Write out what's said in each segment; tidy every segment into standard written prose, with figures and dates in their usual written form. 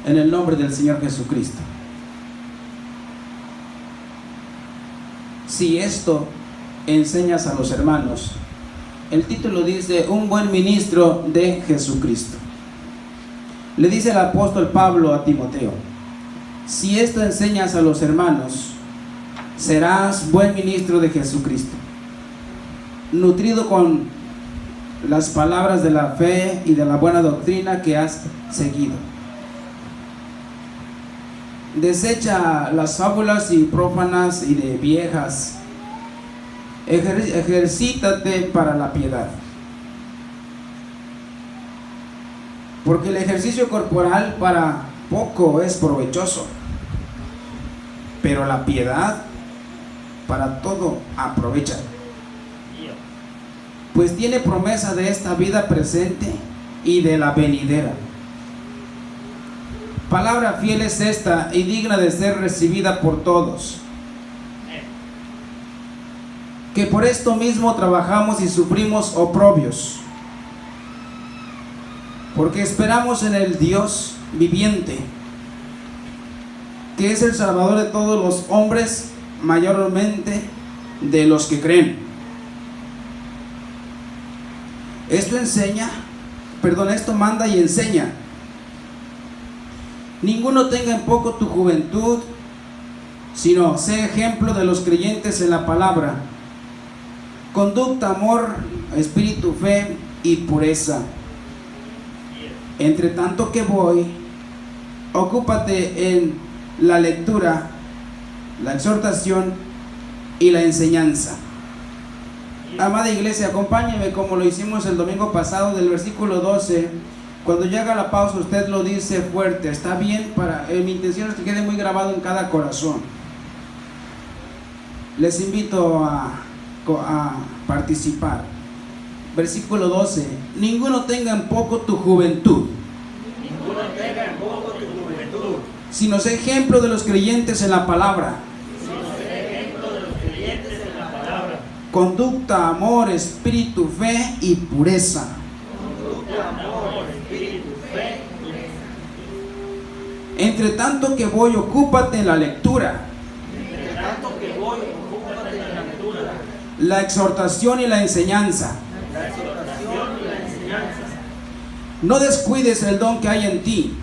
en el nombre del Señor Jesucristo. Si esto enseñas a los hermanos, el título dice: un buen ministro de Jesucristo. Le dice el apóstol Pablo a Timoteo: si esto enseñas a los hermanos, serás buen ministro de Jesucristo, nutrido con las palabras de la fe y de la buena doctrina que has seguido. Desecha las fábulas y prófanas y de viejas. Ejercítate para la piedad, porque el ejercicio corporal para poco es provechoso, pero la piedad para todo aprovecha, pues tiene promesa de esta vida presente y de la venidera. Palabra fiel es esta y digna de ser recibida por todos, que por esto mismo trabajamos y sufrimos oprobios, porque esperamos en el Dios viviente, que es el Salvador de todos los hombres, mayormente de los que creen. Esto manda y enseña. Ninguno tenga en poco tu juventud, sino sé ejemplo de los creyentes en la palabra, conducta, amor, espíritu, fe y pureza. Entre tanto que voy, ocúpate en la lectura, la exhortación y la enseñanza. Amada iglesia, acompáñeme como lo hicimos el domingo pasado, del versículo 12. Cuando llega la pausa, usted lo dice fuerte. Está bien, mi intención es que quede muy grabado en cada corazón. Les invito a participar. Versículo 12: ninguno tenga en poco tu juventud, sino sé ejemplo de los creyentes en la palabra, conducta, amor, espíritu, fe y pureza. Entre tanto que voy, ocúpate en la lectura, la exhortación y la enseñanza. No descuides el don que hay en ti,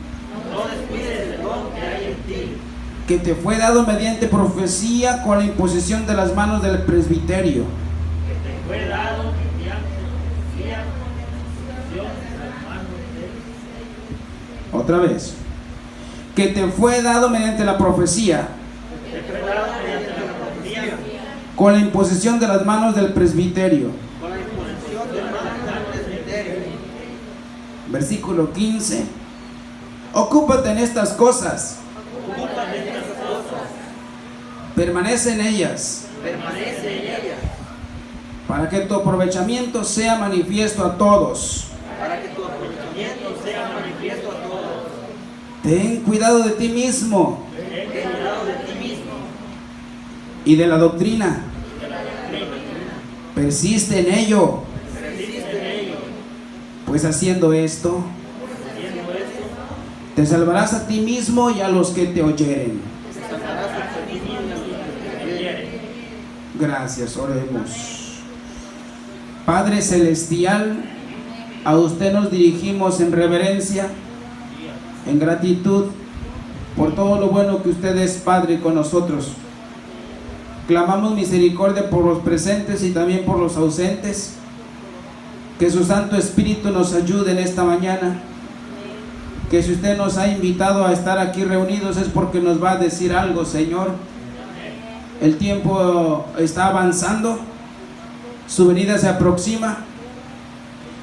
que te fue dado mediante profecía con la imposición de las manos del presbiterio. Otra vez. Que te fue dado mediante la profecía, con la imposición de las manos del presbiterio. Versículo 15: ocúpate en estas cosas, permanece en ellas, para que tu aprovechamiento sea manifiesto a todos. Ten cuidado de ti mismo y de la doctrina. Persiste en ello, pues haciendo esto te salvarás a ti mismo y a los que te oyeren. Gracias, oremos. Padre celestial, a usted nos dirigimos en reverencia, en gratitud por todo lo bueno que usted es, Padre, con nosotros. Clamamos misericordia por los presentes y también por los ausentes. Que su Santo Espíritu nos ayude en esta mañana. Que si usted nos ha invitado a estar aquí reunidos es porque nos va a decir algo, Señor. El tiempo está avanzando, su venida se aproxima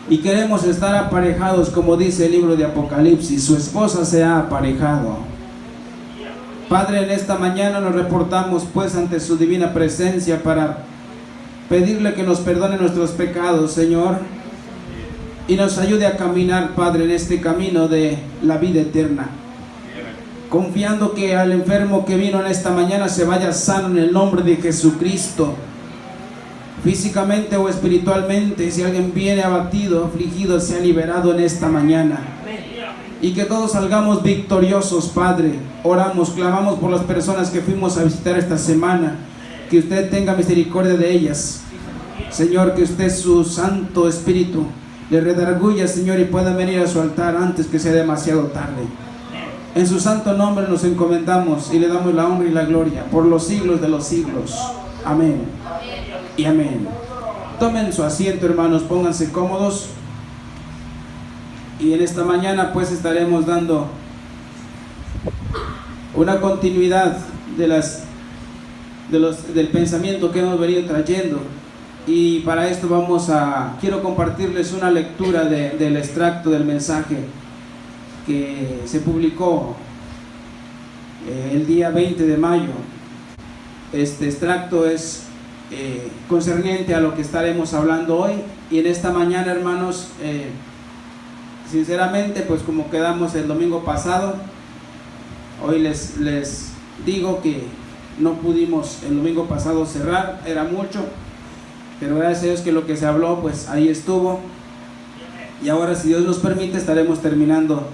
y queremos estar aparejados, como dice el libro de Apocalipsis. Su esposa se ha aparejado. Padre, en esta mañana nos reportamos pues ante su divina presencia para pedirle que nos perdone nuestros pecados, Señor, y nos ayude a caminar, Padre, en este camino de la vida eterna, confiando que al enfermo que vino en esta mañana se vaya sano en el nombre de Jesucristo, físicamente o espiritualmente. Si alguien viene abatido, afligido, sea liberado en esta mañana. y que todos salgamos victoriosos, Padre. Oramos, clamamos por las personas que fuimos a visitar esta semana, que usted tenga misericordia de ellas, Señor, que usted, su Santo Espíritu, le redarguya, Señor, y puedan venir a su altar antes que sea demasiado tarde. En su santo nombre nos encomendamos y le damos la honra y la gloria por los siglos de los siglos. Amén y amén. Tomen su asiento, hermanos, pónganse cómodos. Y en esta mañana pues estaremos dando una continuidad del pensamiento que hemos venido trayendo. Y para esto quiero compartirles una lectura del extracto del mensaje que se publicó el día 20 de mayo. Este extracto es concerniente a lo que estaremos hablando hoy. Y en esta mañana, hermanos, sinceramente, pues como quedamos el domingo pasado, hoy les digo que no pudimos el domingo pasado cerrar, era mucho, pero gracias a Dios que lo que se habló, pues ahí estuvo. Y ahora, si Dios nos permite, estaremos terminando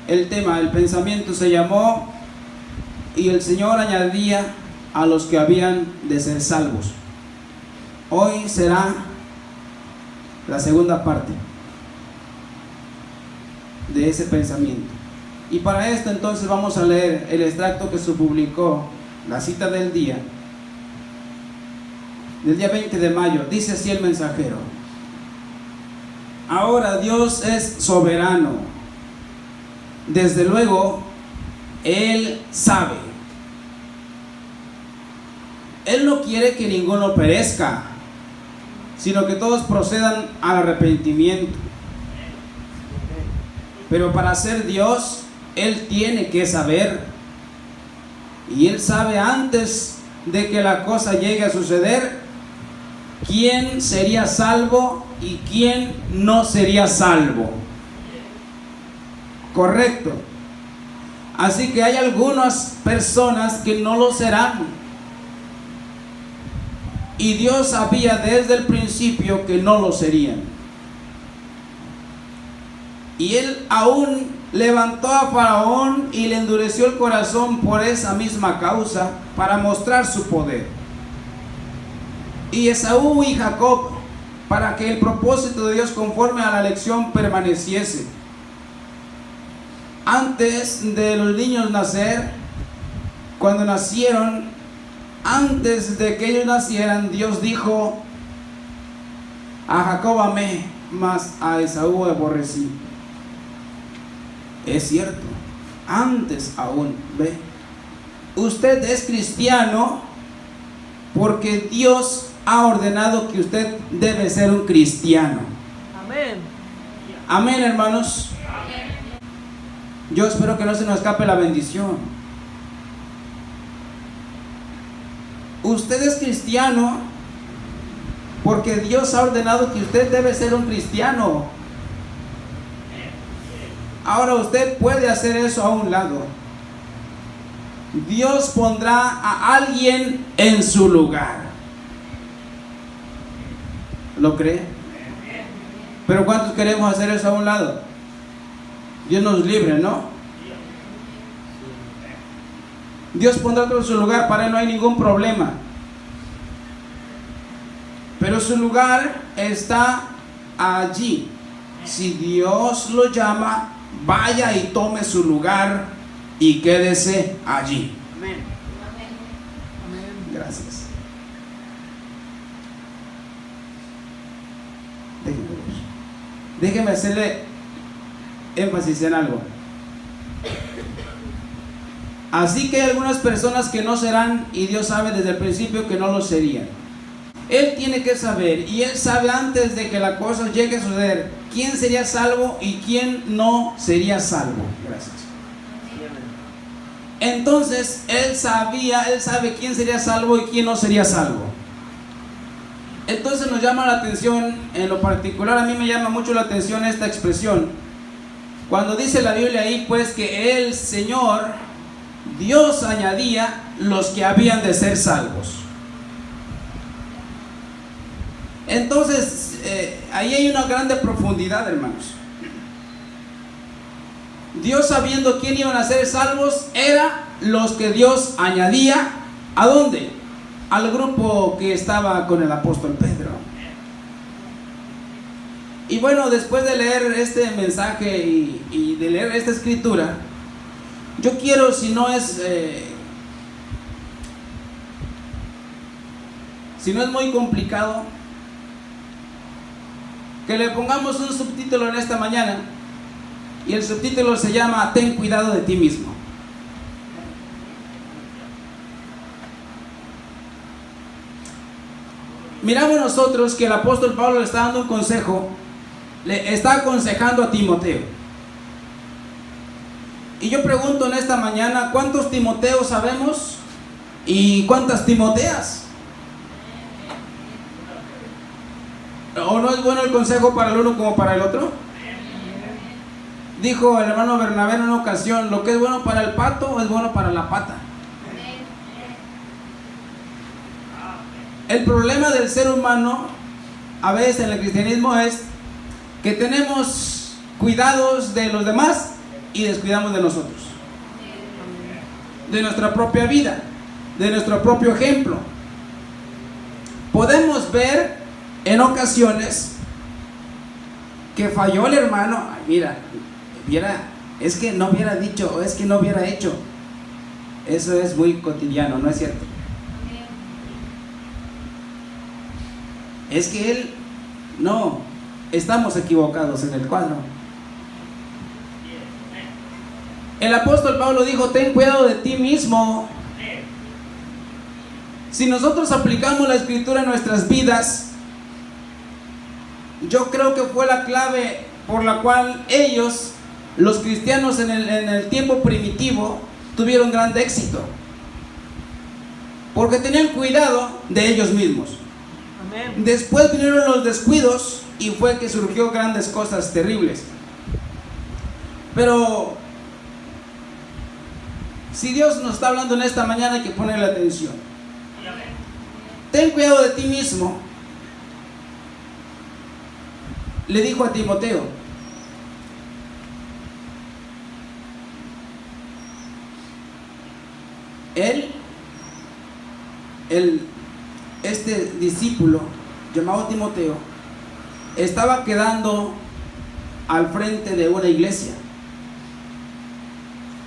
el tema. El pensamiento se llamó: y el Señor añadía a los que habían de ser salvos. Hoy será la segunda parte de ese pensamiento. Y para esto entonces vamos a leer el extracto que se publicó, la cita del día 20 de mayo. Dice así el mensajero: ahora Dios es soberano. Desde luego, Él sabe. Él no quiere que ninguno perezca, sino que todos procedan al arrepentimiento. Pero para ser Dios, Él tiene que saber. Y Él sabe antes de que la cosa llegue a suceder quién sería salvo y quién no sería salvo. Correcto. Así que hay algunas personas que no lo serán. Y Dios sabía desde el principio que no lo serían. Y Él aún levantó a Faraón y le endureció el corazón por esa misma causa, para mostrar su poder. Y Esaú y Jacob, para que el propósito de Dios conforme a la elección permaneciese. Antes de los niños nacer, cuando nacieron, antes de que ellos nacieran, Dios dijo: a Jacob amé, mas a Esaú aborrecí. Es cierto, antes aún, ve. Usted es cristiano porque Dios ha ordenado que usted debe ser un cristiano. Amén. Amén, hermanos. Yo espero que no se nos escape la bendición. Usted es cristiano porque Dios ha ordenado que usted debe ser un cristiano. Ahora usted puede hacer eso a un lado. Dios pondrá a alguien en su lugar. ¿Lo cree? Pero ¿cuántos queremos hacer eso a un lado? Dios nos libre, ¿no? Dios pondrá otro en su lugar, para Él no hay ningún problema. Pero su lugar está allí. Si Dios lo llama, vaya y tome su lugar y quédese allí. Amén. Gracias. Déjeme hacerle énfasis en algo. Así que hay algunas personas que no serán, y Dios sabe desde el principio que no lo serían. Él tiene que saber, y Él sabe antes de que la cosa llegue a suceder, quién sería salvo y quién no sería salvo. Gracias. Entonces Él sabe quién sería salvo y quién no sería salvo. Entonces nos llama la atención, en lo particular a mí me llama mucho la atención esta expresión, cuando dice la Biblia ahí, pues, que el Señor, Dios, añadía los que habían de ser salvos. Entonces ahí hay una grande profundidad, hermanos. Dios, sabiendo quién iban a ser salvos, era los que Dios añadía, ¿a dónde? Al grupo que estaba con el apóstol Pedro. Y bueno, después de leer este mensaje y de leer esta escritura, yo quiero, si no es muy complicado, que le pongamos un subtítulo en esta mañana, y el subtítulo se llama Ten cuidado de ti mismo. Miramos nosotros que el apóstol Pablo le está dando un consejo, le está aconsejando a Timoteo. Y yo pregunto en esta mañana, ¿cuántos Timoteos sabemos? ¿Y cuántas Timoteas? ¿O no es bueno el consejo para el uno como para el otro? Dijo el hermano Bernabé en una ocasión, lo que es bueno para el pato es bueno para la pata. El problema del ser humano a veces en el cristianismo es que tenemos cuidados de los demás y descuidamos de nosotros, de nuestra propia vida, de nuestro propio ejemplo. Podemos ver en ocasiones que falló el hermano. Ay, mira, es que no hubiera dicho, o es que no hubiera hecho. Eso es muy cotidiano, ¿no es cierto? Es que él, no, estamos equivocados en el cuadro. El apóstol Pablo dijo, ten cuidado de ti mismo. Si nosotros aplicamos la escritura en nuestras vidas, yo creo que fue la clave por la cual ellos, los cristianos en el tiempo primitivo, tuvieron gran éxito, porque tenían cuidado de ellos mismos. Amén. Después vinieron los descuidos y fue que surgió grandes cosas terribles. Pero si Dios nos está hablando en esta mañana, hay que ponerle atención. Ten cuidado de ti mismo, le dijo a Timoteo. Este discípulo llamado Timoteo estaba quedando al frente de una iglesia,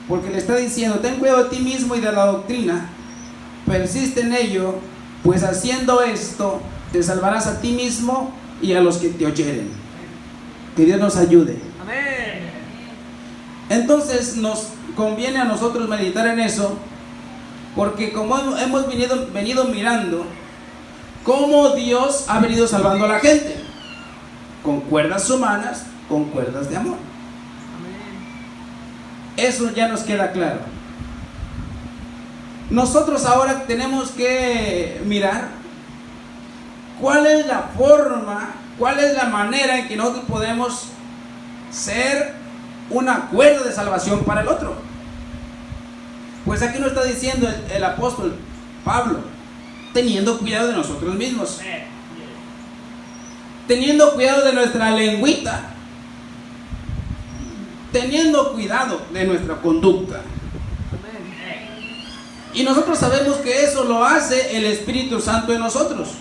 porque le está diciendo, ten cuidado de ti mismo y de la doctrina, persiste en ello, pues haciendo esto te salvarás a ti mismo y a los que te oyeren. Que Dios nos ayude. Amén. Entonces nos conviene a nosotros meditar en eso, porque como hemos venido mirando cómo Dios ha venido salvando a la gente, con cuerdas humanas, con cuerdas de amor. Eso ya nos queda claro. Nosotros ahora tenemos que mirar cuál es la forma, cuál es la manera en que nosotros podemos ser una cuerda de salvación para el otro. Pues aquí nos está diciendo el apóstol Pablo, teniendo cuidado de nosotros mismos, teniendo cuidado de nuestra lengüita, teniendo cuidado de nuestra conducta. Y nosotros sabemos que eso lo hace el Espíritu Santo en nosotros.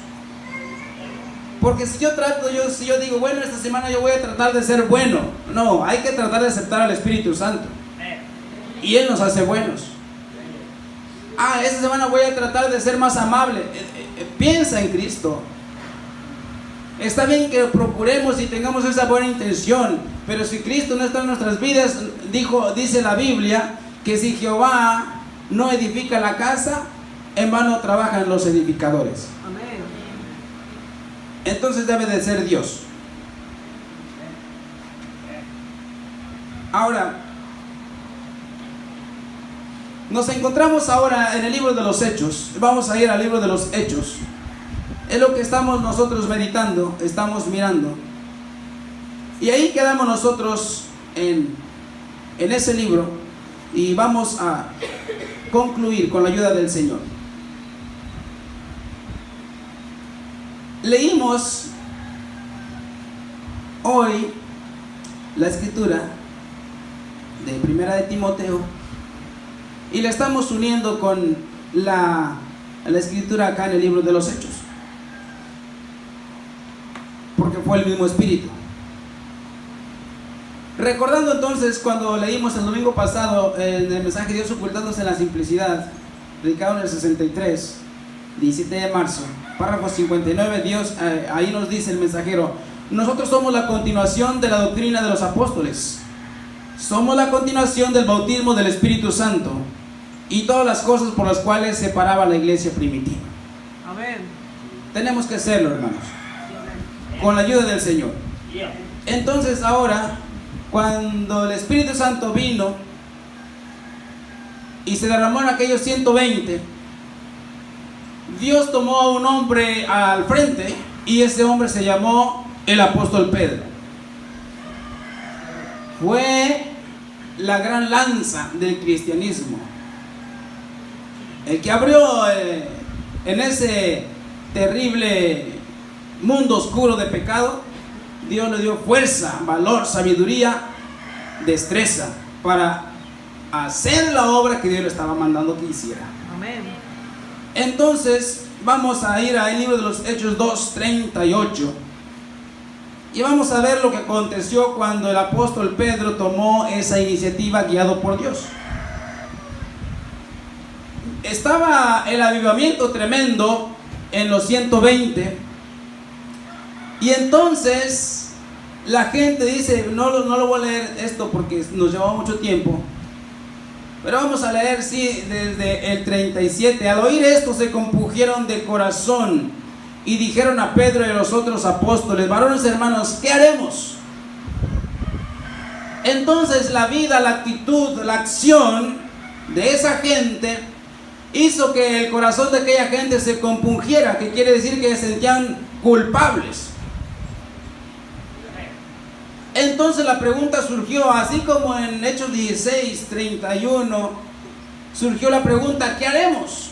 Porque si yo digo, bueno, esta semana yo voy a tratar de ser bueno, no, hay que tratar de aceptar al Espíritu Santo, y Él nos hace buenos. Esta semana voy a tratar de ser más amable. Piensa en Cristo. Está bien que procuremos y tengamos esa buena intención, pero si Cristo no está en nuestras vidas, dice la Biblia que si Jehová no edifica la casa, en vano trabajan los edificadores. Amén. Entonces debe de ser Dios. Ahora, nos encontramos ahora en el libro de los Hechos. Vamos a ir al libro de los Hechos. Es lo que estamos nosotros meditando, estamos mirando. Y ahí quedamos nosotros en ese libro, y vamos a concluir con la ayuda del Señor. Leímos hoy la escritura de Primera de Timoteo y la estamos uniendo con la escritura acá en el libro de los Hechos, porque fue el mismo espíritu. Recordando entonces cuando leímos el domingo pasado en el mensaje Dios ocultándose en la simplicidad, predicado en el 63, 17 de marzo, párrafo 59, Dios ahí nos dice el mensajero: nosotros somos la continuación de la doctrina de los apóstoles, somos la continuación del bautismo del Espíritu Santo y todas las cosas por las cuales se paraba la iglesia primitiva. Amén. Tenemos que hacerlo, hermanos, con la ayuda del Señor. Entonces ahora, cuando el Espíritu Santo vino y se derramó en aquellos 120, Dios tomó a un hombre al frente y ese hombre se llamó el apóstol Pedro. Fue la gran lanza del cristianismo, el que abrió en ese terrible mundo oscuro de pecado. Dios le dio fuerza, valor, sabiduría, destreza para hacer la obra que Dios le estaba mandando que hiciera. Amén. Entonces vamos a ir al libro de los Hechos 2:38 y vamos a ver lo que aconteció cuando el apóstol Pedro tomó esa iniciativa guiado por Dios. Estaba el avivamiento tremendo en los 120 y entonces la gente dice, no lo voy a leer esto porque nos llevó mucho tiempo, pero vamos a leer, sí, desde el 37. Al oír esto se compungieron de corazón y dijeron a Pedro y a los otros apóstoles: varones hermanos, ¿qué haremos? Entonces la vida, la actitud, la acción de esa gente hizo que el corazón de aquella gente se compungiera, que quiere decir que se sentían culpables. Entonces la pregunta surgió, así como en Hechos 16:31 surgió la pregunta: ¿qué haremos?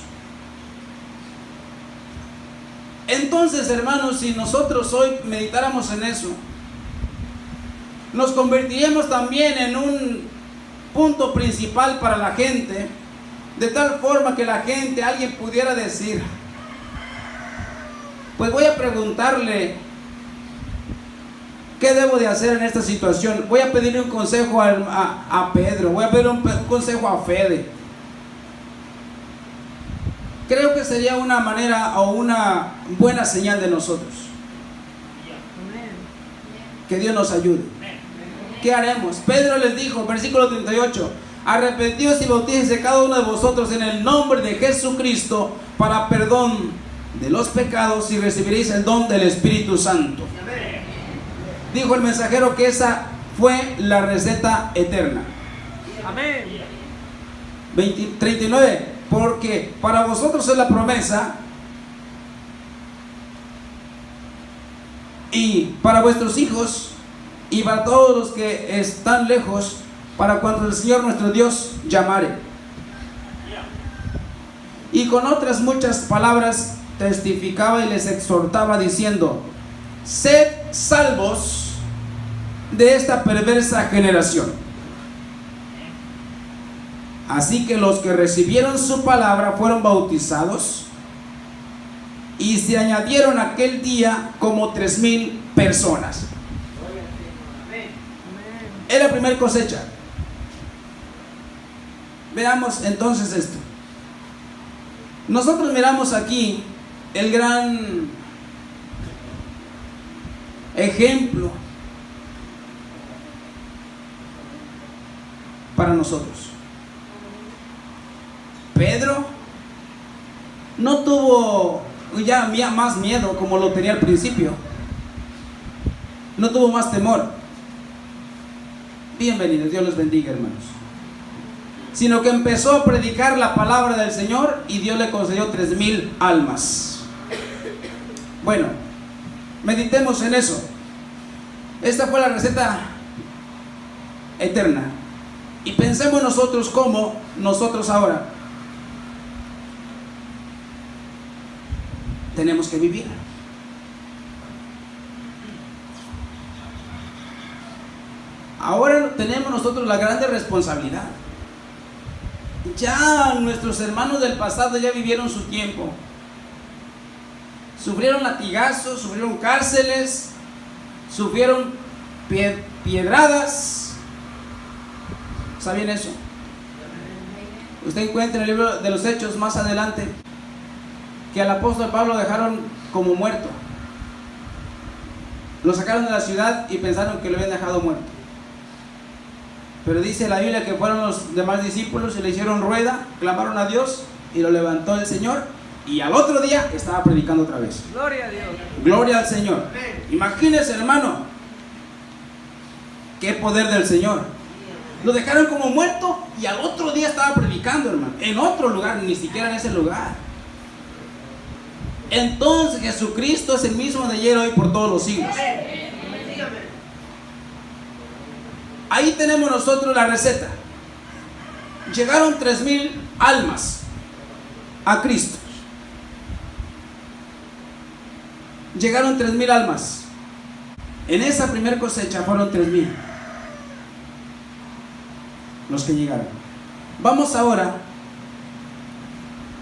Entonces, hermanos, si nosotros hoy meditáramos en eso, nos convertiríamos también en un punto principal para la gente, de tal forma que la gente, alguien pudiera decir: pues voy a preguntarle ¿qué debo de hacer en esta situación? Voy a pedirle un consejo a Pedro, voy a pedirle un consejo a Fede. Creo que sería una manera o una buena señal de nosotros. Que Dios nos ayude. ¿Qué haremos? Pedro les dijo, versículo 38: arrepentidos y bautícense cada uno de vosotros en el nombre de Jesucristo para perdón de los pecados y recibiréis el don del Espíritu Santo. Dijo el mensajero que esa fue la receta eterna. Amén. 39, porque para vosotros es la promesa y para vuestros hijos y para todos los que están lejos, para cuando el Señor nuestro Dios llamare. Y con otras muchas palabras testificaba y les exhortaba diciendo: sed salvos de esta perversa generación. Así que los que recibieron su palabra fueron bautizados y se añadieron aquel día como 3,000 personas. Es la primera cosecha. Veamos entonces esto. Nosotros miramos aquí el gran ejemplo para nosotros. Pedro no tuvo ya más miedo como lo tenía al principio. No tuvo más temor. Bienvenidos, Dios los bendiga, hermanos. Sino que empezó a predicar la palabra del Señor y Dios le concedió 3,000 almas. Bueno, meditemos en eso. Esta fue la receta eterna. Y pensemos nosotros cómo nosotros ahora tenemos que vivir. Ahora tenemos nosotros la grande responsabilidad. Ya nuestros hermanos del pasado ya vivieron su tiempo. Sufrieron latigazos, sufrieron cárceles, sufrieron piedradas. ¿Saben eso? Usted encuentra en el libro de los Hechos más adelante que al apóstol Pablo dejaron como muerto. Lo sacaron de la ciudad y pensaron que lo habían dejado muerto. Pero dice la Biblia que fueron los demás discípulos y le hicieron rueda, clamaron a Dios y lo levantó el Señor. Y al otro día estaba predicando otra vez. Gloria a Dios. Gloria al Señor. Imagínese, hermano, qué poder del Señor. Lo dejaron como muerto y al otro día estaba predicando, hermano, en otro lugar, ni siquiera en ese lugar. Entonces Jesucristo es el mismo de ayer, hoy, por todos los siglos. Ahí tenemos nosotros la receta. Llegaron 3,000 almas a Cristo. Llegaron 3,000 almas. En esa primer cosecha fueron 3,000 los que llegaron. Vamos ahora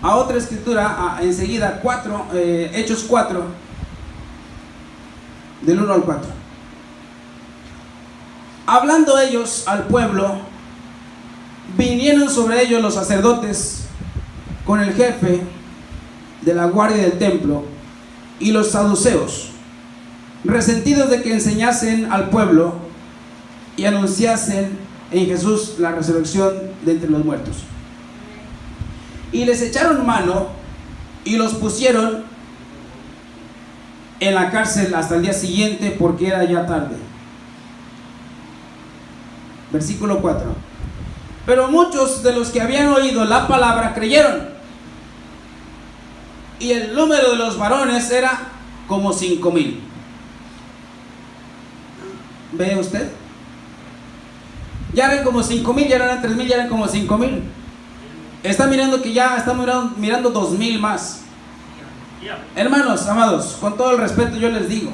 a otra escritura, enseguida, Hechos 4, del 1 al 4. Hablando ellos al pueblo, vinieron sobre ellos los sacerdotes con el jefe de la guardia del templo y los saduceos, resentidos de que enseñasen al pueblo y anunciasen en Jesús la resurrección de entre los muertos. Y les echaron mano y los pusieron en la cárcel hasta el día siguiente, porque era ya tarde. Versículo 4. Pero muchos de los que habían oído la palabra creyeron, y el número de los varones era como 5,000. ¿Ve usted? Ya eran como 5,000, ya eran 3,000, ya eran como 5,000. Está mirando que ya está mirando 2,000 más. Hermanos, amados, con todo el respeto yo les digo,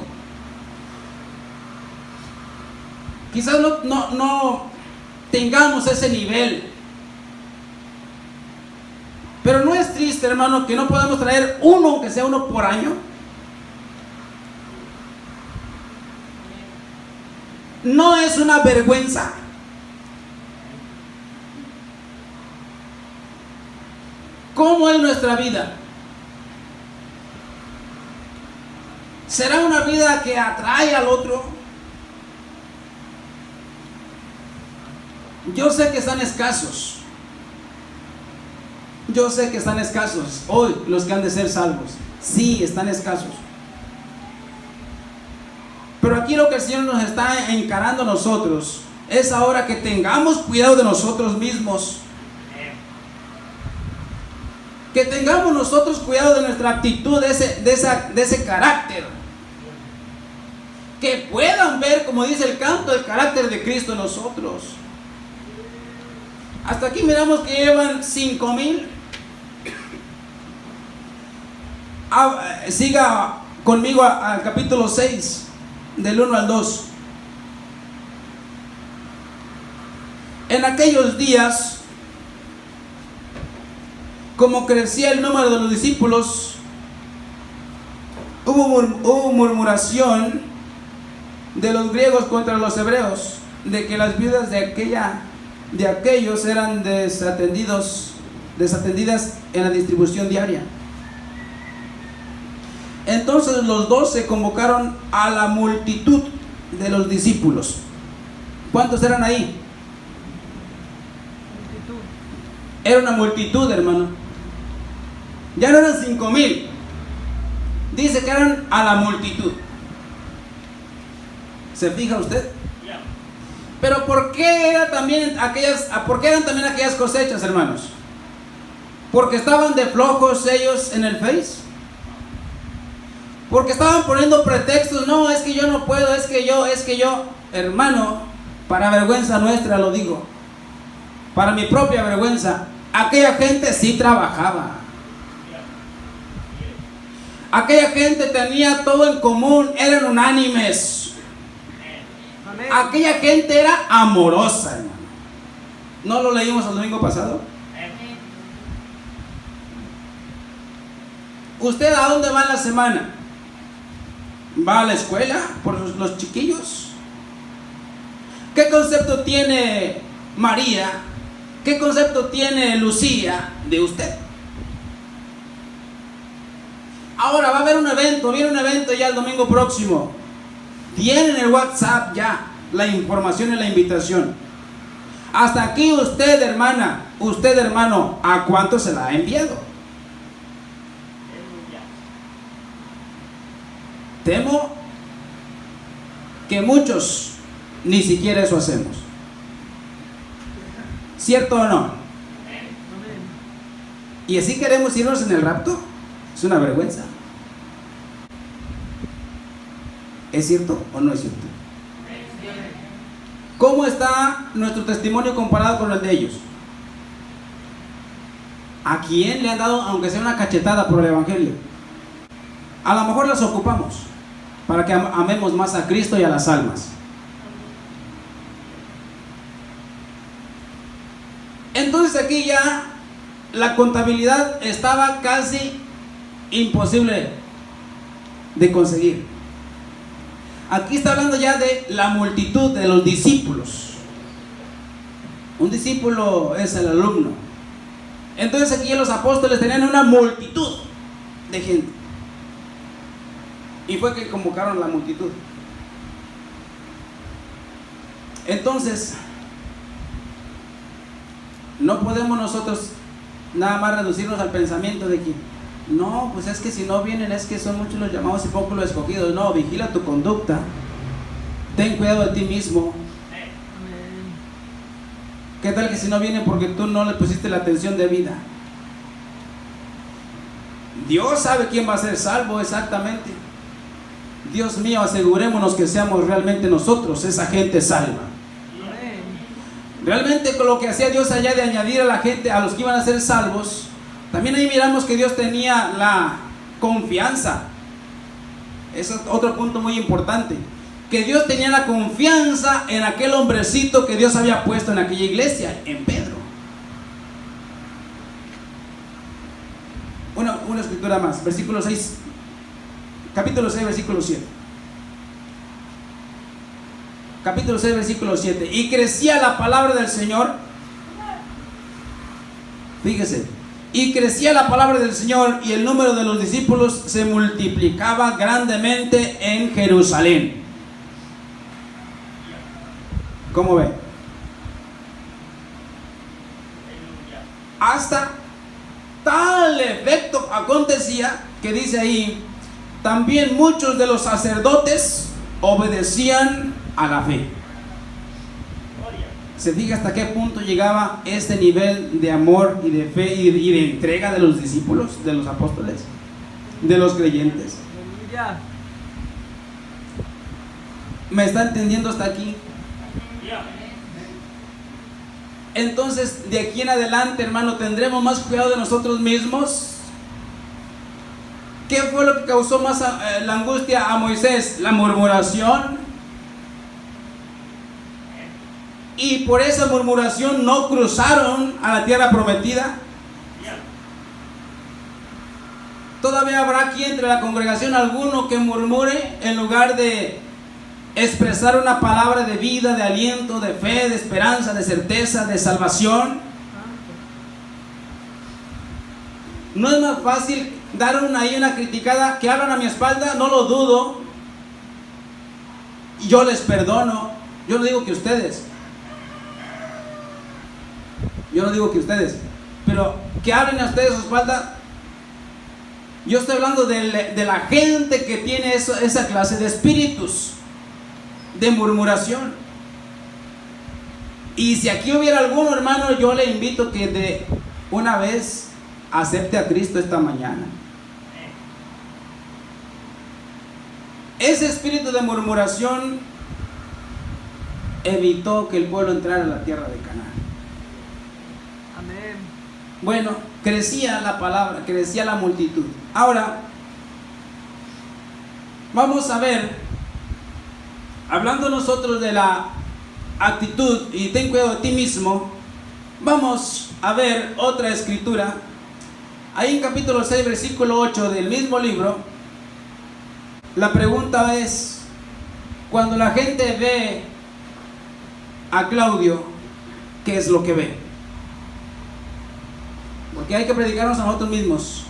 quizás no tengamos ese nivel, pero no es triste, hermano, que no podamos traer uno, aunque sea uno por año. No es una vergüenza. ¿Cómo es nuestra vida? ¿Será una vida que atrae al otro? Yo sé que están escasos. Yo sé que están escasos hoy los que han de ser salvos. Sí, están escasos. Pero aquí lo que el Señor nos está encarando a nosotros es ahora que tengamos cuidado de nosotros mismos. Que tengamos nosotros cuidado de nuestra actitud, de ese carácter. Que puedan ver, como dice el canto, el carácter de Cristo en nosotros. Hasta aquí miramos que llevan 5,000. Siga conmigo al capítulo 6, del 1 al 2. En aquellos días, como crecía el número de los discípulos, hubo murmuración de los griegos contra los hebreos, de que las viudas de aquellos eran desatendidas en la distribución diaria. Entonces los 12 convocaron a la multitud de los discípulos. ¿Cuántos eran ahí? Multitud. Era una multitud, hermano. Ya no eran 5,000. Dice que eran a la multitud. ¿Se fija usted? Pero ¿por qué eran también aquellas cosechas, hermanos? ¿Porque estaban de flojos ellos en el Face? ¿Porque estaban poniendo pretextos? No, es que yo no puedo, es que yo. Hermano, para vergüenza nuestra lo digo, para mi propia vergüenza, aquella gente sí trabajaba. Aquella gente tenía todo en común, eran unánimes. Amén. Aquella gente era amorosa, hermano. ¿No lo leímos el domingo pasado? ¿Usted a dónde va en la semana? ¿Va a la escuela por los chiquillos? ¿Qué concepto tiene María? ¿Qué concepto tiene Lucía de usted? Ahora va a haber un evento, viene un evento ya el domingo próximo. Tienen el WhatsApp ya, la información y la invitación. Hasta aquí usted, hermana, usted, hermano, ¿a cuánto se la ha enviado? Temo que muchos ni siquiera eso hacemos. ¿Cierto o no? Amén. ¿Y así queremos irnos en el rapto? Es una vergüenza. ¿Es cierto o no es cierto? ¿Cómo está nuestro testimonio comparado con el de ellos? ¿A quién le han dado, aunque sea una cachetada por el evangelio? A lo mejor las ocupamos para que amemos más a Cristo y a las almas. Entonces aquí ya la contabilidad estaba casi imposible de conseguir. Aquí está hablando ya de la multitud de los discípulos. Un discípulo es el alumno. Entonces aquí los apóstoles tenían una multitud de gente. Y fue que convocaron la multitud. Entonces, no podemos nosotros nada más reducirnos al pensamiento de que no, pues es que si no vienen es que son muchos los llamados y pocos los escogidos. No, vigila tu conducta. Ten cuidado de ti mismo. Amén. ¿Qué tal que si no vienen porque tú no le pusiste la atención debida? Dios sabe quién va a ser salvo exactamente. Dios mío, asegurémonos que seamos realmente nosotros esa gente salva. Amén. Realmente con lo que hacía Dios allá de añadir a la gente, a los que iban a ser salvos, también ahí miramos que Dios tenía la confianza. Ese es otro punto muy importante. Que Dios tenía la confianza en aquel hombrecito que Dios había puesto en aquella iglesia, en Pedro. Una escritura más, versículo 6, capítulo 6, versículo 7. Capítulo 6, versículo 7. Y crecía la palabra del Señor. Fíjese. Y crecía la palabra del Señor y el número de los discípulos se multiplicaba grandemente en Jerusalén. ¿Cómo ve? Hasta tal efecto acontecía que dice ahí, también muchos de los sacerdotes obedecían a la fe. ¿Se fija hasta qué punto llegaba este nivel de amor y de fe y de entrega de los discípulos, de los apóstoles, de los creyentes? Aleluya. ¿Me está entendiendo hasta aquí? Entonces, de aquí en adelante, hermano, ¿tendremos más cuidado de nosotros mismos? ¿Qué fue lo que causó más la angustia a Moisés? La murmuración. Y por esa murmuración no cruzaron a la tierra prometida. Todavía habrá aquí entre la congregación alguno que murmure en lugar de expresar una palabra de vida, de aliento, de fe, de esperanza, de certeza, de salvación. ¿No es más fácil dar una criticada que hablan a mi espalda? No lo dudo. Y yo les perdono. Yo no digo que ustedes. Yo no digo que ustedes. Pero que hablen a ustedes a su espalda. Yo estoy hablando de la gente que tiene esa clase de espíritus de murmuración. Y si aquí hubiera alguno, hermano, yo le invito que de una vez acepte a Cristo esta mañana. Ese espíritu de murmuración evitó que el pueblo entrara a la tierra de Canaán. Amén. Bueno, crecía la palabra, crecía la multitud. Ahora, vamos a ver hablando nosotros de la actitud y ten cuidado de ti mismo, vamos a ver otra escritura. Ahí en capítulo 6, versículo 8 del mismo libro, la pregunta es, cuando la gente ve a Claudio, ¿qué es lo que ve? Porque hay que predicarnos a nosotros mismos.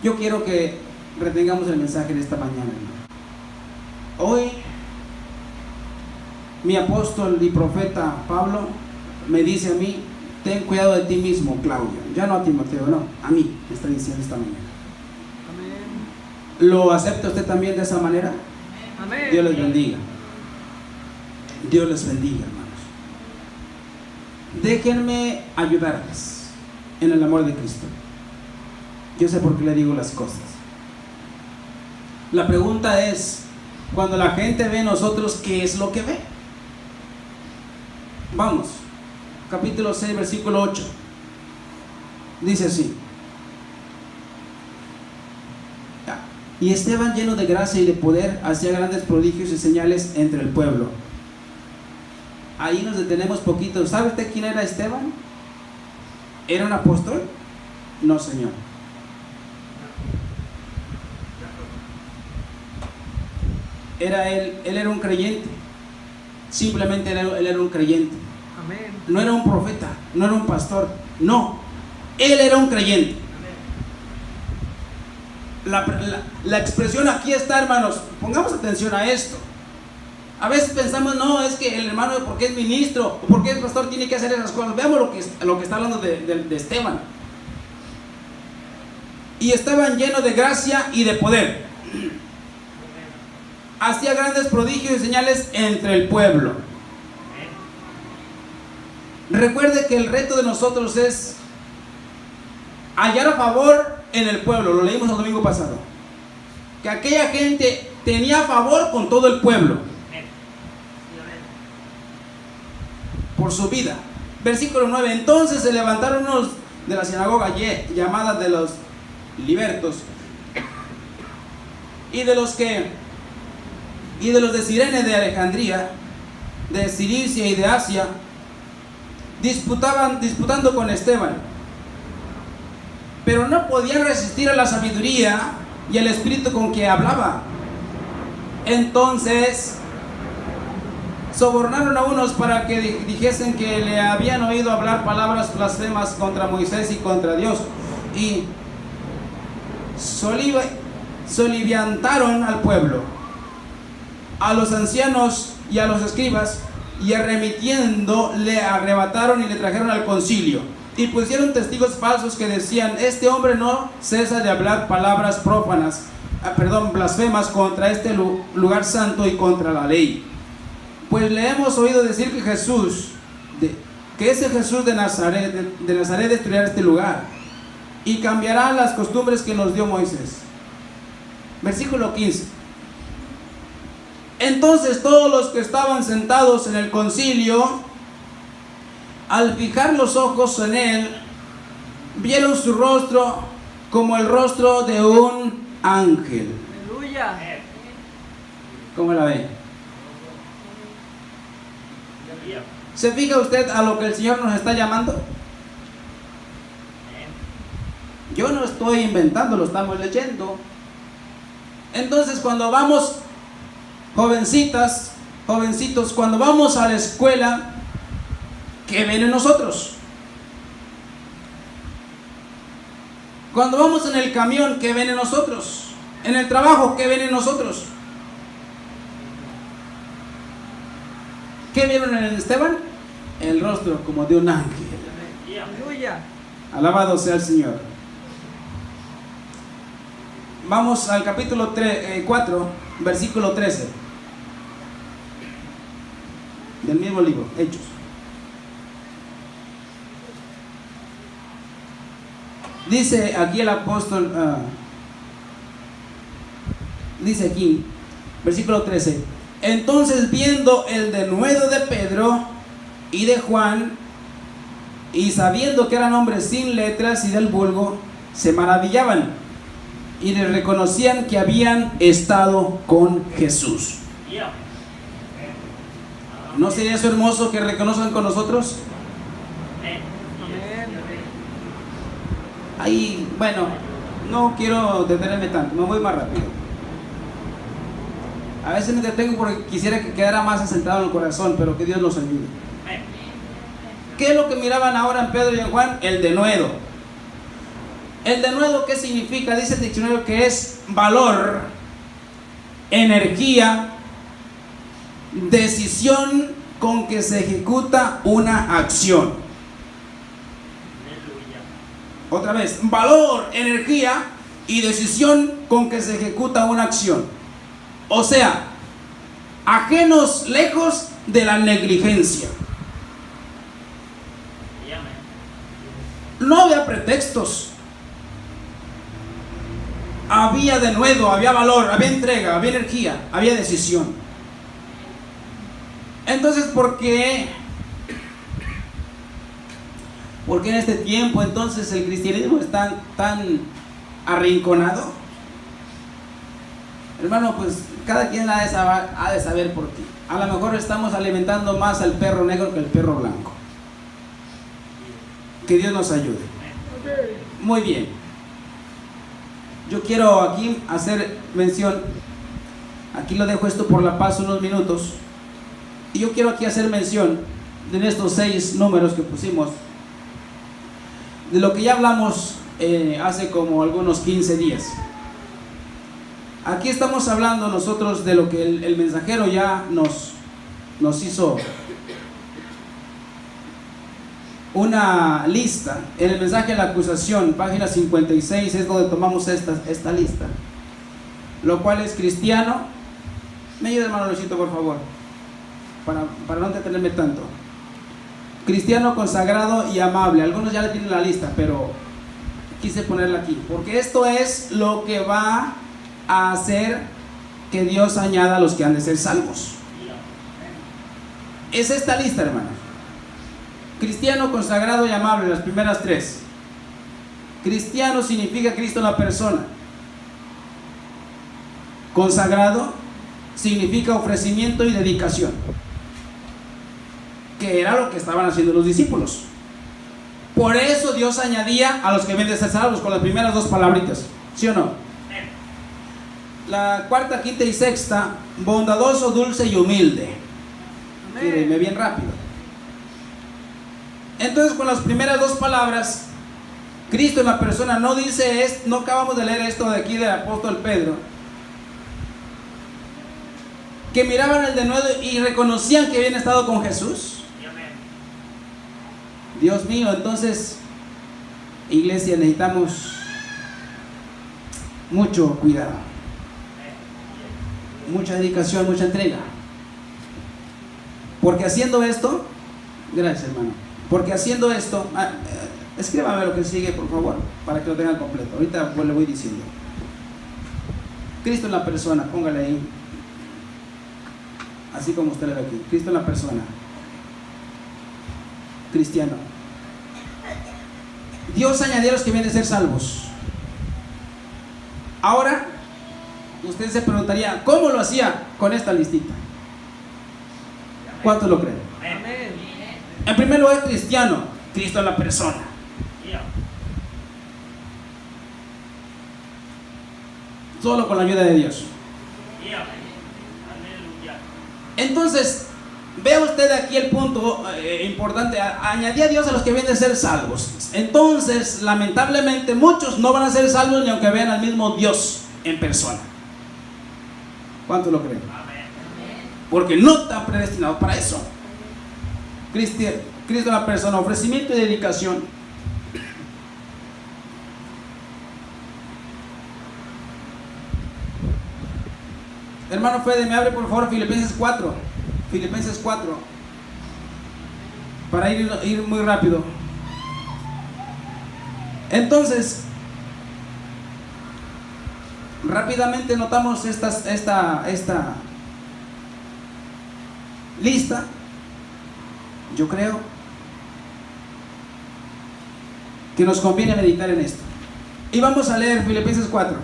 Yo quiero que retengamos el mensaje de esta mañana, hermano. Hoy, mi apóstol y profeta Pablo me dice a mí, ten cuidado de ti mismo, Claudio. Ya no a Timoteo, no, a mí me está diciendo esta mañana. Amén. ¿Lo acepta usted también de esa manera? Amén. Dios les bendiga. Dios les bendiga, hermanos. Déjenme ayudarles en el amor de Cristo. Yo sé por qué le digo las cosas. La pregunta es, cuando la gente ve en nosotros, ¿qué es lo que ve? Vamos, capítulo 6, versículo 8. Dice así: y Esteban, lleno de gracia y de poder, hacía grandes prodigios y señales entre el pueblo. Ahí nos detenemos poquito. ¿Sabe usted quién era Esteban? ¿Era un apóstol? No, señor. Él era un creyente. Simplemente él era un creyente. Amén. No era un profeta, no era un pastor. No, él era un creyente. La expresión aquí está, hermanos. Pongamos atención a esto. A veces pensamos, no, es que el hermano, porque es ministro o porque es pastor, tiene que hacer esas cosas. Veamos lo que está hablando de Esteban. Y Esteban, lleno de gracia y de poder, hacía grandes prodigios y señales entre el pueblo. Recuerde que el reto de nosotros es hallar a favor en el pueblo. Lo leímos el domingo pasado, que aquella gente tenía favor con todo el pueblo por su vida. Versículo 9: entonces se levantaron unos de la sinagoga llamada de los libertos y de los de Cirene, de Alejandría, de Cilicia y de Asia, disputando con Esteban, pero no podían resistir a la sabiduría y al espíritu con que hablaba. Entonces sobornaron a unos para que dijesen que le habían oído hablar palabras blasfemas contra Moisés y contra Dios, y soliviantaron al pueblo, a los ancianos y a los escribas, y arremetiendo le arrebataron y le trajeron al concilio, y pusieron testigos falsos que decían: este hombre no cesa de hablar palabras blasfemas contra este lugar santo y contra la ley. Pues le hemos oído decir que ese Jesús de Nazaret destruirá este lugar y cambiará las costumbres que nos dio Moisés. Versículo 15: entonces todos los que estaban sentados en el concilio, al fijar los ojos en él, vieron su rostro como el rostro de un ángel. Aleluya. ¿Cómo la ve? ¿Se fija usted a lo que el Señor nos está llamando? Yo no estoy inventando, lo estamos leyendo. Entonces, cuando vamos, jovencitos, cuando vamos a la escuela, ¿qué ven en nosotros? Cuando vamos en el camión, ¿qué ven en nosotros? En el trabajo, ¿qué ven en nosotros? ¿Qué vieron en Esteban? El rostro como de un ángel. Aleluya. Alabado sea el Señor. Vamos al capítulo 4, versículo 13 del mismo libro, Hechos. Dice aquí el apóstol, dice aquí, versículo 13: entonces, viendo el denuedo de Pedro y de Juan, y sabiendo que eran hombres sin letras y del vulgo, se maravillaban y les reconocían que habían estado con Jesús. ¿No sería eso hermoso que reconozcan con nosotros? Amén. Ahí, bueno, no quiero detenerme tanto, me voy más rápido. A veces me detengo porque quisiera que quedara más asentado en el corazón, pero que Dios nos ayude. ¿Qué es lo que miraban ahora en Pedro y en Juan? El denuedo. El denuedo, ¿qué significa? Dice el diccionario que es valor, energía, decisión con que se ejecuta una acción. Otra vez, valor, energía y decisión con que se ejecuta una acción. O sea, ajenos, lejos de la negligencia. No había pretextos. Había denuedo, había valor, había entrega, había energía, había decisión. Entonces, ¿por qué en este tiempo entonces el cristianismo está tan arrinconado? Hermano, pues cada quien ha de saber por qué. A lo mejor estamos alimentando más al perro negro que al perro blanco. Que Dios nos ayude. Muy bien. Yo quiero aquí hacer mención. Aquí lo dejo esto por la paz unos minutos. Y yo quiero aquí hacer mención de estos 6 números que pusimos, de lo que ya hablamos hace como algunos 15 días. Aquí estamos hablando nosotros de lo que el mensajero ya nos hizo una lista. En el mensaje de la acusación, página 56, es donde tomamos esta lista, lo cual es cristiano. Me ayuda, hermano Luisito, por favor, para no entretenerme tanto. Cristiano, consagrado y amable. Algunos ya le tienen la lista, pero quise ponerla aquí porque esto es lo que va a hacer que Dios añada a los que han de ser salvos. Es esta lista, hermanos. Cristiano, consagrado y amable, las primeras 3. Cristiano significa Cristo en la persona. Consagrado significa ofrecimiento y dedicación, que era lo que estaban haciendo los discípulos. Por eso Dios añadía a los que ven de ser salvos con las primeras 2 palabritas, ¿sí o no? La cuarta, quinta y sexta, bondadoso, dulce y humilde. Mírenme bien rápido. Entonces, con las primeras 2 palabras, Cristo en la persona, no dice, no acabamos de leer esto de aquí del apóstol Pedro, que miraban el denuedo y reconocían que habían estado con Jesús. Dios mío, entonces, iglesia, necesitamos mucho cuidado, mucha dedicación, mucha entrega. Porque haciendo esto, gracias, hermano, porque haciendo esto, escríbame lo que sigue, por favor, para que lo tengan completo. Ahorita pues le voy diciendo. Cristo en la persona, póngale ahí, así como usted le ve aquí. Cristo en la persona. Cristiano. Dios añadió a los que vienen a ser salvos. Ahora, usted se preguntaría, ¿cómo lo hacía con esta listita? ¿Cuántos lo creen? Amén. En primer lugar, cristiano, Cristo en la persona. Solo con la ayuda de Dios. Entonces, vea usted aquí el punto importante. Añadía a Dios a los que vienen a ser salvos. Entonces, lamentablemente, muchos no van a ser salvos ni aunque vean al mismo Dios en persona. ¿Cuántos lo creen? Porque no están predestinados para eso. Cristo en la persona, ofrecimiento y dedicación. Hermano Fede, me abre por favor Filipenses 4. Filipenses 4. Para ir muy rápido. Entonces, rápidamente notamos esta lista. Yo creo que nos conviene meditar en esto. Y vamos a leer Filipenses 4.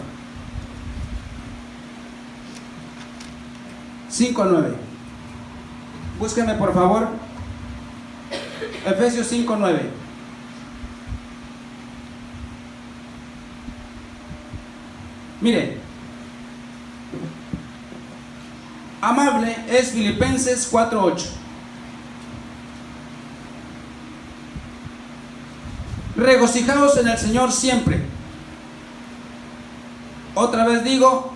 5:9. Búsqueme por favor. Efesios 5:9. Mire, amable es Filipenses 4:8. Regocijaos en el Señor siempre. Otra vez digo,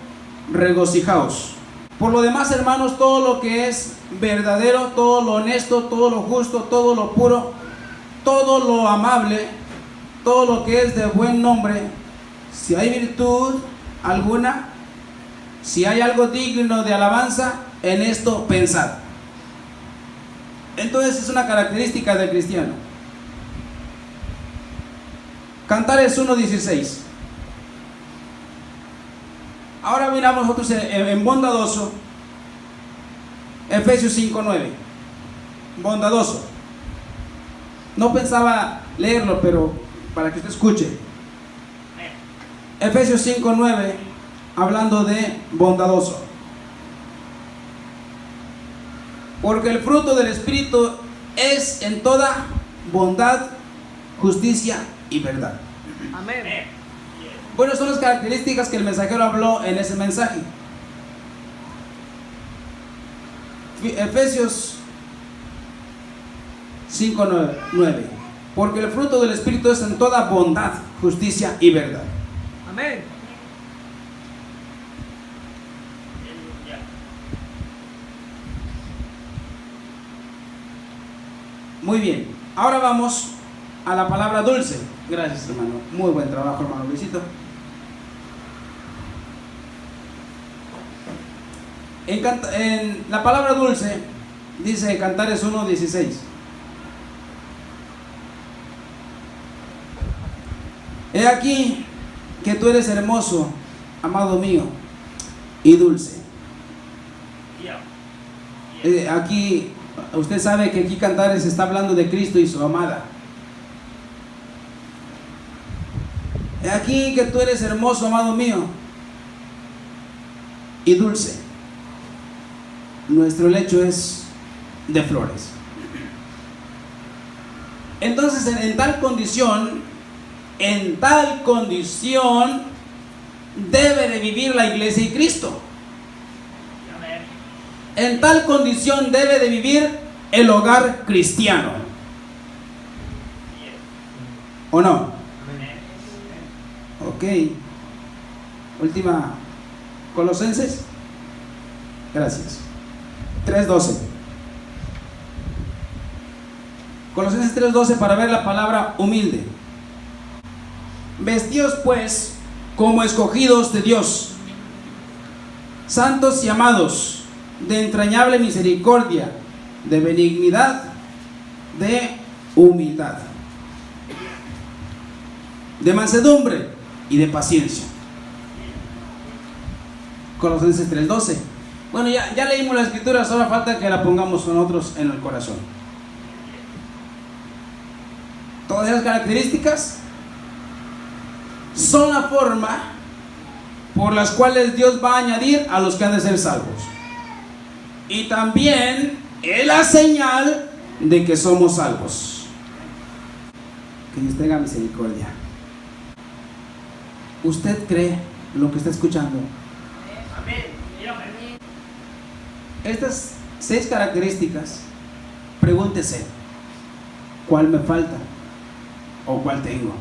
regocijaos. Por lo demás, hermanos, todo lo que es verdadero, todo lo honesto, todo lo justo, todo lo puro, todo lo amable, todo lo que es de buen nombre, si hay virtud alguna, si hay algo digno de alabanza, en esto pensad. Entonces es una característica del cristiano. Cantares 1:16. Ahora miramos nosotros en bondadoso. Efesios 5:9. Bondadoso. No pensaba leerlo, pero para que usted escuche. Efesios 5:9, hablando de bondadoso. Porque el fruto del Espíritu es en toda bondad, justicia y verdad. Amén. Bueno, son las características que el mensajero habló en ese mensaje. Efesios 5:9. Porque el fruto del Espíritu es en toda bondad, justicia y verdad. Amén. Muy bien. Ahora vamos a la palabra dulce. Gracias, hermano. Muy buen trabajo, hermano Luisito. En la palabra dulce dice Cantares 1:16. He aquí que tú eres hermoso, amado mío, y dulce. Aquí, usted sabe que aquí Cantares está hablando de Cristo y su amada. He aquí que tú eres hermoso, amado mío, y dulce. Nuestro lecho es de flores. Entonces, en tal condición debe de vivir la iglesia y Cristo. En tal condición debe de vivir el hogar cristiano. ¿O no? Ok. Última. Colosenses. Gracias. 3:12. Colosenses 3:12 para ver la palabra humilde. Vestíos pues como escogidos de Dios, santos y amados, de entrañable misericordia, de benignidad, de humildad, de mansedumbre y de paciencia. Colosenses 3:12. Bueno, ya leímos la escritura, solo falta que la pongamos nosotros en el corazón. Todas esas características son la forma por las cuales Dios va a añadir a los que han de ser salvos. Y también es la señal de que somos salvos. Que Dios tenga misericordia. ¿Usted cree lo que está escuchando? Amén. Estas 6 características, pregúntese, ¿cuál me falta? ¿O cuál tengo?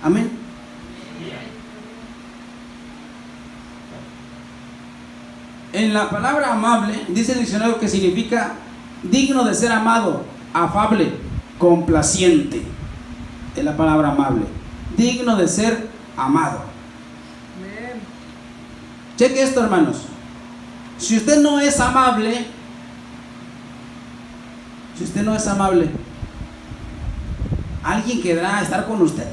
Amén. En la palabra amable, dice el diccionario que significa digno de ser amado, afable, complaciente. Es la palabra amable. Digno de ser amado. Amén. Cheque esto, hermanos. Si usted no es amable, ¿alguien querrá estar con usted?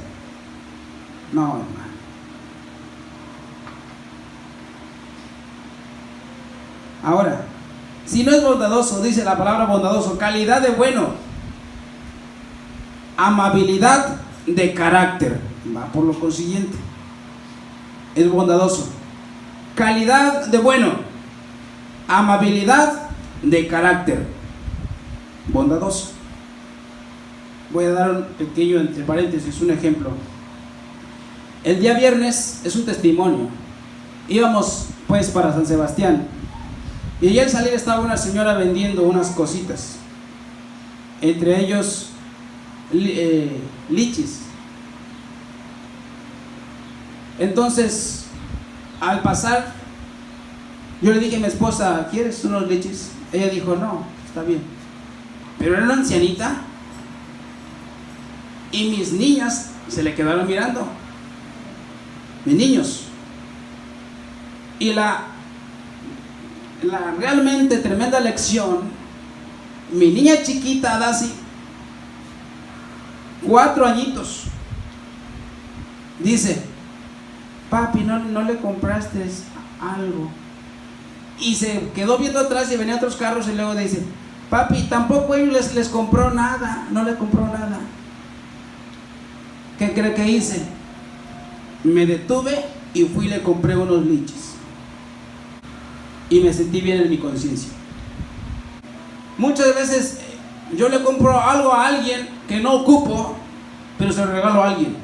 No, hermano. Ahora, si no es bondadoso, dice la palabra bondadoso, calidad de bueno, amabilidad de carácter, va por lo consiguiente, es bondadoso. calidad de bueno, amabilidad de carácter, bondadoso. Voy a dar un pequeño, entre paréntesis, un ejemplo. El día viernes es un testimonio. Íbamos pues para San Sebastián y allí al salir estaba una señora vendiendo unas cositas, entre ellos lichis. Entonces, al pasar, yo le dije a mi esposa, ¿quieres unos lichis? Ella dijo, no, está bien. Pero era una ancianita y mis niñas se le quedaron mirando, mis niños. Y la realmente tremenda lección, mi niña chiquita, Daisy, 4 añitos, dice, papi, no le compraste algo. Y se quedó viendo atrás y venían otros carros y luego dice, papi, tampoco ellos les compró nada, no le compró nada. ¿Qué cree que hice? Me detuve y fui y le compré unos lichis. Y me sentí bien en mi conciencia. Muchas veces yo le compro algo a alguien que no ocupo, pero se lo regalo a alguien.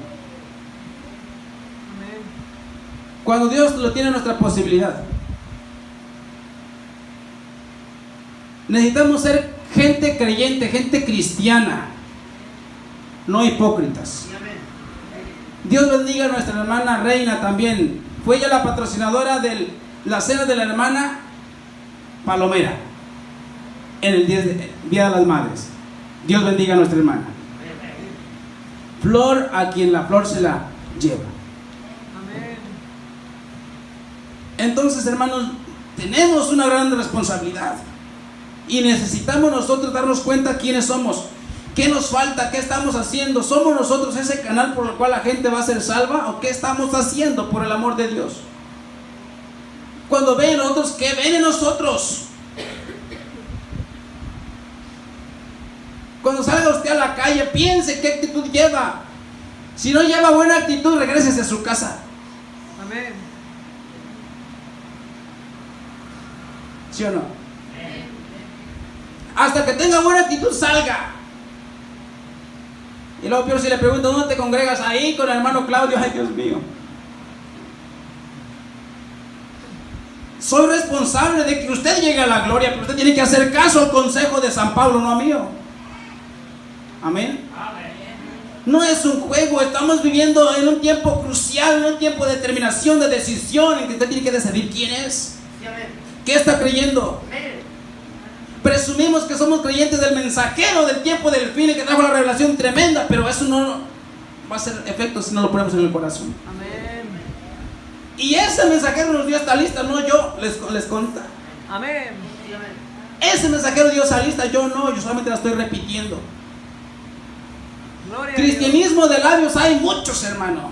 Amén. Cuando Dios lo tiene a nuestra posibilidad. Necesitamos ser gente creyente, gente cristiana, no hipócritas. Dios bendiga a nuestra hermana Reina también. Fue ella la patrocinadora de la cena de la hermana Palomera en el Día de las Madres. Dios bendiga a nuestra hermana. Flor a quien la flor se la lleva. Amén. Entonces, hermanos, tenemos una gran responsabilidad y necesitamos nosotros darnos cuenta quiénes somos, qué nos falta, qué estamos haciendo. ¿Somos nosotros ese canal por el cual la gente va a ser salva o qué estamos haciendo por el amor de Dios? Cuando ven a otros, ¿qué ven en nosotros? Cuando salga usted a la calle, piense qué actitud lleva. Si no lleva buena actitud, regrésese a su casa. Amén. ¿Sí o no? Hasta que tenga buena actitud, salga. Y luego peor si le pregunto, ¿dónde te congregas? Ahí con el hermano Claudio. Ay, Dios mío. Soy responsable de que usted llegue a la gloria, pero usted tiene que hacer caso al consejo de San Pablo, no a mío. Amén. No es un juego, estamos viviendo en un tiempo crucial, en un tiempo de determinación, de decisión, en que usted tiene que decidir quién es, qué está creyendo. Presumimos que somos creyentes del mensajero del tiempo del fin, el que trajo la revelación tremenda, pero eso no va a hacer efecto si no lo ponemos en el corazón. Amén. Y ese mensajero nos dio esta lista, no yo, les consta. Amén. Ese mensajero dio esa lista, yo no, yo solamente la estoy repitiendo. Gloria Cristianismo de labios hay muchos, hermano.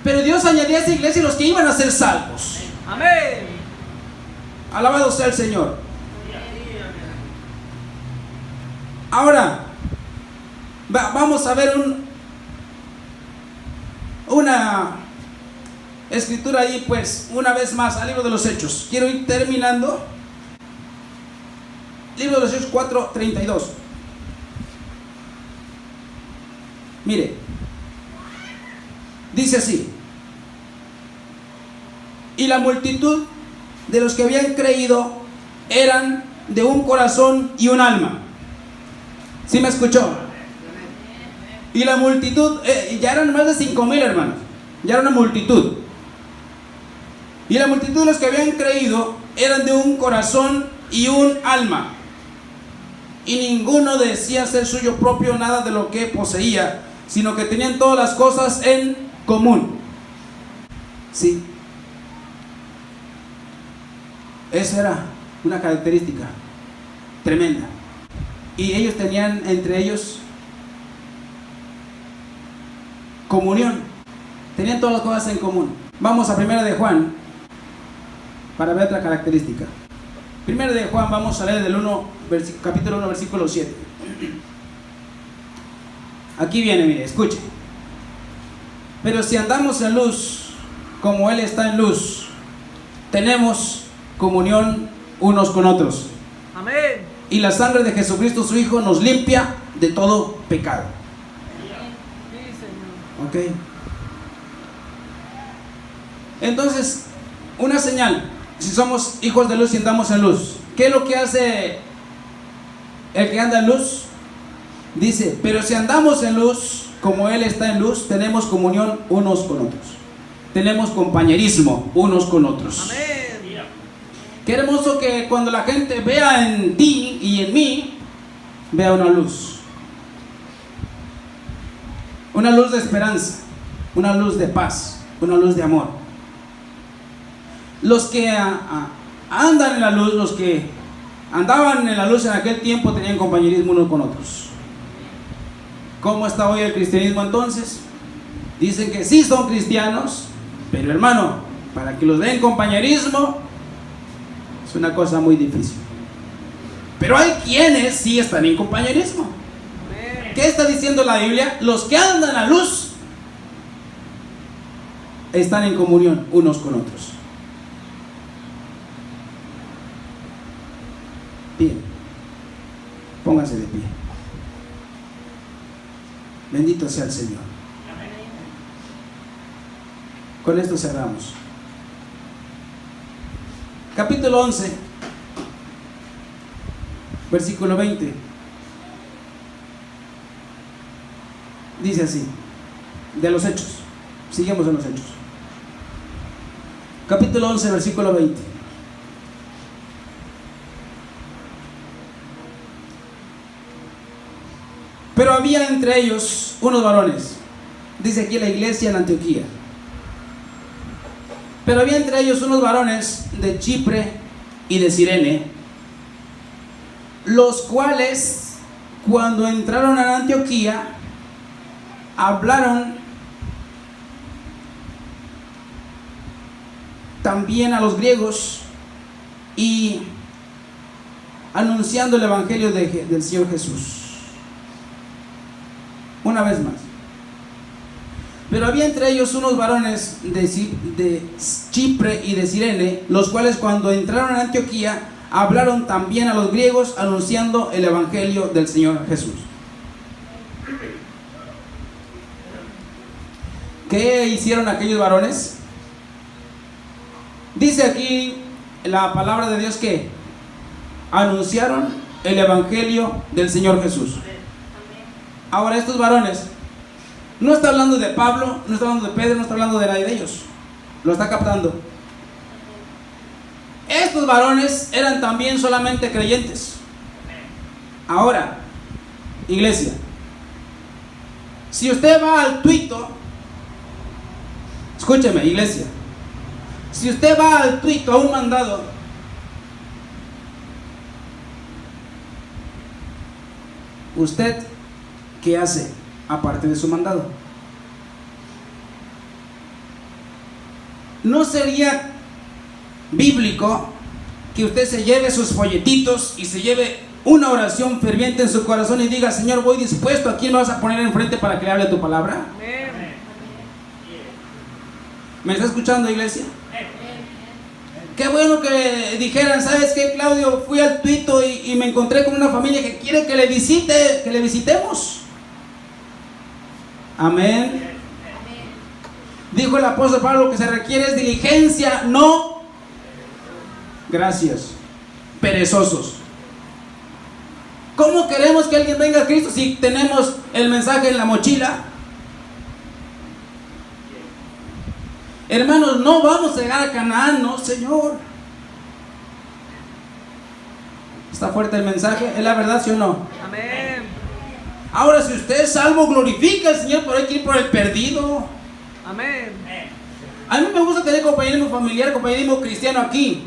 Pero Dios añadía a esa iglesia los que iban a ser salvos. a Dios. Amén. Alabado sea el Señor. Ahora, vamos a ver una escritura ahí, pues, una vez más, al libro de los Hechos. Quiero ir terminando. Libro de los Hechos 4:32. Mire, dice así: y la multitud de los que habían creído eran de un corazón y un alma. ¿Sí me escuchó? Y la multitud, ya eran más de 5,000 hermanos, ya era una multitud. Y la multitud de los que habían creído eran de un corazón y un alma. Y ninguno decía ser suyo propio nada de lo que poseía, sino que tenían todas las cosas en común. Sí. Esa era una característica tremenda. Y ellos tenían entre ellos comunión. Tenían todas las cosas en común. Vamos a 1 de Juan para ver otra característica. 1 de Juan, vamos a leer del capítulo 1, versículo 7. Aquí viene, mire, escuche. Pero si andamos en luz, como Él está en luz, tenemos comunión unos con otros. Amén. Y la sangre de Jesucristo su Hijo nos limpia de todo pecado. Sí, Señor. ¿Ok? Entonces, una señal, si somos hijos de luz y andamos en luz, ¿qué es lo que hace el que anda en luz? Dice, pero si andamos en luz, como Él está en luz, tenemos comunión unos con otros. Tenemos compañerismo unos con otros. Amén. Qué hermoso que cuando la gente vea en ti y en mí, vea una luz. Una luz de esperanza, una luz de paz, una luz de amor. Los que andan en la luz, los que andaban en la luz en aquel tiempo, tenían compañerismo unos con otros. ¿Cómo está hoy el cristianismo entonces? Dicen que sí son cristianos, pero hermano, para que los den compañerismo es una cosa muy difícil. Pero hay quienes sí están en compañerismo. Amén. ¿Qué está diciendo la Biblia? Los que andan en la luz están en comunión unos con otros. Bien, pónganse de pie. Bendito sea el Señor. Con esto cerramos. Capítulo 11, versículo 20. Dice así, de los Hechos. Sigamos en los Hechos. Capítulo 11, versículo 20. Pero había entre ellos unos varones, dice aquí la iglesia en Antioquía. Pero había entre ellos unos varones de Chipre y de Cirene, los cuales, cuando entraron a Antioquía, hablaron también a los griegos y anunciando el evangelio del Señor Jesús. Una vez más. Pero había entre ellos unos varones de Chipre y de Cirene, los cuales cuando entraron a Antioquía hablaron también a los griegos anunciando el evangelio del Señor Jesús. ¿Qué hicieron aquellos varones? Dice aquí la palabra de Dios que anunciaron el evangelio del Señor Jesús. Ahora estos varones, no está hablando de Pablo, no está hablando de Pedro, no está hablando de nadie de ellos. Lo está captando. Estos varones eran también solamente creyentes. Ahora, iglesia, si usted va al tuito, escúcheme, iglesia, si usted va al tuito a un mandado, usted, ¿qué hace aparte de su mandado? ¿No sería bíblico que usted se lleve sus folletitos y se lleve una oración ferviente en su corazón y diga: Señor, voy dispuesto, ¿a quién me vas a poner enfrente para que le hable tu palabra? Amén. ¿Me está escuchando, iglesia? Qué bueno que dijeran: ¿sabes qué, Claudio? Fui al tuito y me encontré con una familia que quiere que le visitemos. Amén. Dijo el apóstol Pablo: lo que se requiere es diligencia, no gracias, perezosos. ¿Cómo queremos que alguien venga a Cristo si tenemos el mensaje en la mochila? Hermanos, no vamos a llegar a Canaán, no, Señor. ¿Está fuerte el mensaje? ¿Es la verdad, sí o no? Amén. Ahora, si usted es salvo, glorifica al Señor, pero hay que ir por el perdido. Amén. A mí me gusta tener compañerismo familiar, compañerismo cristiano aquí.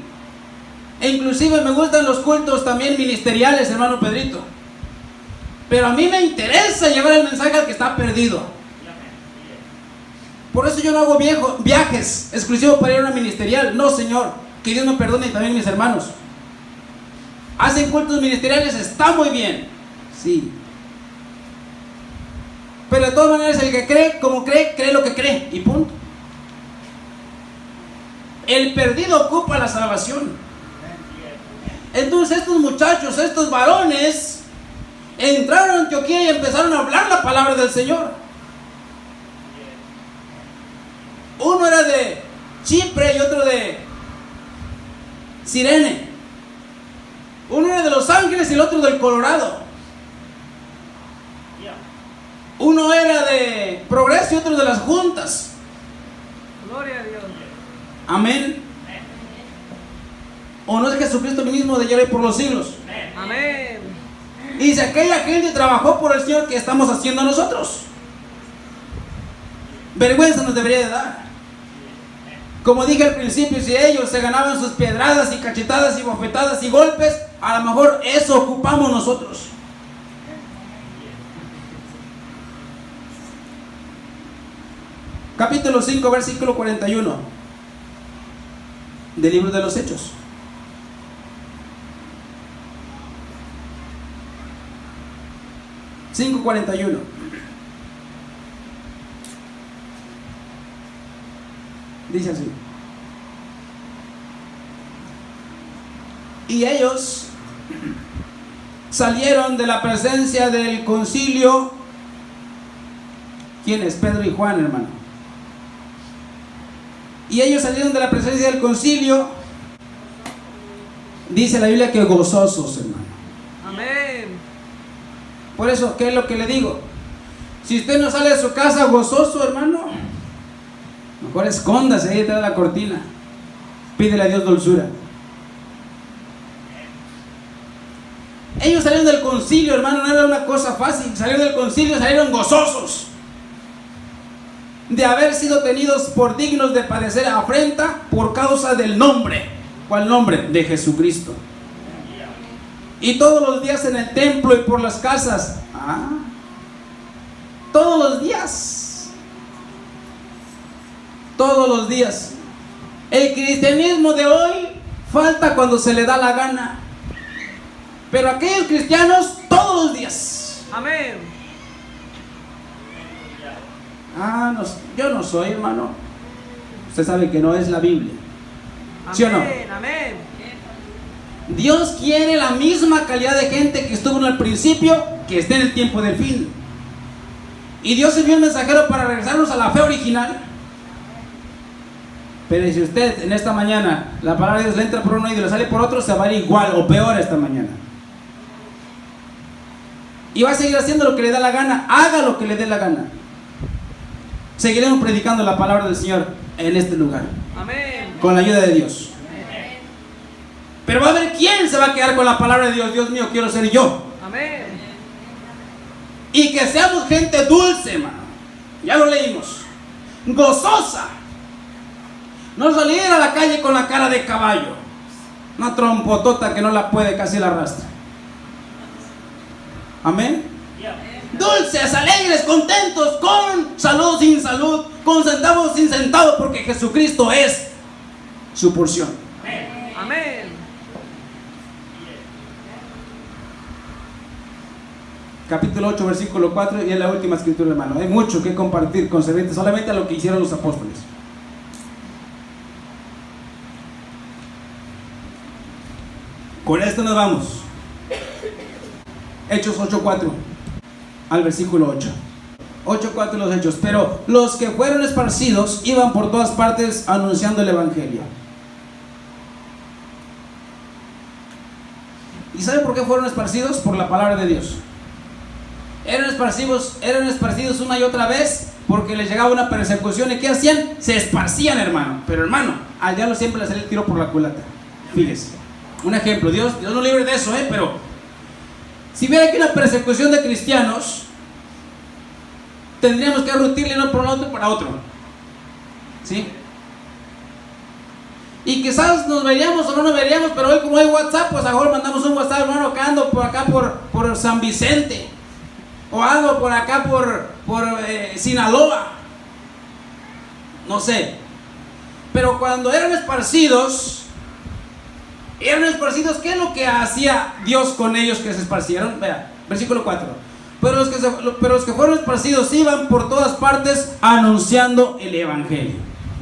E inclusive me gustan los cultos también ministeriales, hermano Pedrito. Pero a mí me interesa llevar el mensaje al que está perdido. Por eso yo no hago viajes exclusivos para ir a una ministerial. No, Señor, que Dios me perdone y también mis hermanos. Hacen cultos ministeriales, está muy bien. Sí. Pero de todas maneras, el que cree como cree, cree lo que cree. Y punto. El perdido ocupa la salvación. Entonces estos muchachos, estos varones, entraron a Antioquía y empezaron a hablar la palabra del Señor. Uno era de Chipre y otro de Cirene. Uno era de Los Ángeles y el otro del Colorado. Uno era de Progreso y otro de las Juntas. Gloria a Dios. Amén. ¿O no es Jesucristo el mismo de ayer y por los siglos? Amén. Y dice, aquella gente trabajó por el Señor que estamos haciendo nosotros. Vergüenza nos debería de dar. Como dije al principio, si ellos se ganaban sus piedradas y cachetadas y bofetadas y golpes, a lo mejor eso ocupamos nosotros. Capítulo 5, versículo 41 del libro de los Hechos. (5:41) dice así: y ellos salieron de la presencia del concilio. ¿Quién es? Pedro y Juan, hermano. Y ellos salieron de la presencia del concilio, dice la Biblia, que gozosos, hermano. Amén. Por eso, ¿qué es lo que le digo? Si usted no sale de su casa gozoso, hermano, mejor escóndase ahí detrás de la cortina. Pídele a Dios dulzura. Ellos salieron del concilio, hermano, no era una cosa fácil. Salieron del concilio, salieron gozosos de haber sido tenidos por dignos de padecer afrenta por causa del nombre. ¿Cuál nombre? De Jesucristo. Y todos los días en el templo y por las casas. Todos los días. Todos los días. El cristianismo de hoy falta cuando se le da la gana. Pero aquellos cristianos todos los días. Amén. No, yo no soy, hermano. Usted sabe que no es la Biblia. ¿Sí o no? Amén. Amén. Dios quiere la misma calidad de gente que estuvo en el principio, que esté en el tiempo del fin. Y Dios envió un mensajero para regresarnos a la fe original. Pero si usted en esta mañana la palabra de Dios le entra por uno y le sale por otro, se va a ir igual o peor esta mañana. Y va a seguir haciendo lo que le da la gana. Haga lo que le dé la gana. Seguiremos predicando la palabra del Señor en este lugar. Amén. Con la ayuda de Dios. Pero va a haber quién se va a quedar con la palabra de Dios. Dios mío, quiero ser yo. Amén. Y que seamos gente dulce, hermano. Ya lo leímos. Gozosa. No salir a la calle con la cara de caballo. Una trompotota que no la puede, casi la arrastra. Amén. Dulces, alegres, contentos, con salud sin salud, con centavos sin centavos, porque Jesucristo es su porción. Amén. Capítulo 8, versículo 4, y es la última escritura, hermano. Hay mucho que compartir concerniente solamente a lo que hicieron los apóstoles. Con esto nos vamos. Hechos 8:4 al versículo 8. 8:4 los Hechos. Pero los que fueron esparcidos iban por todas partes anunciando el evangelio. ¿Y saben por qué fueron esparcidos? Por la palabra de Dios. Eran esparcidos una y otra vez porque les llegaba una persecución. ¿Y qué hacían? Se esparcían, hermano. Pero hermano, al diablo siempre le sale el tiro por la culata. Fíjese. Un ejemplo, Dios nos libre de eso, pero si hubiera aquí una persecución de cristianos, tendríamos que rutirle uno por un otro para otro. ¿Sí? Y quizás nos veríamos o no nos veríamos, pero hoy como hay WhatsApp, pues a lo mejor mandamos un WhatsApp, hermano, que ando por acá por San Vicente, o algo por acá por Sinaloa, no sé. Pero cuando eran esparcidos, ¿qué es lo que hacía Dios con ellos que se esparcieron? Vea, versículo 4. Pero los que fueron esparcidos iban por todas partes anunciando el evangelio.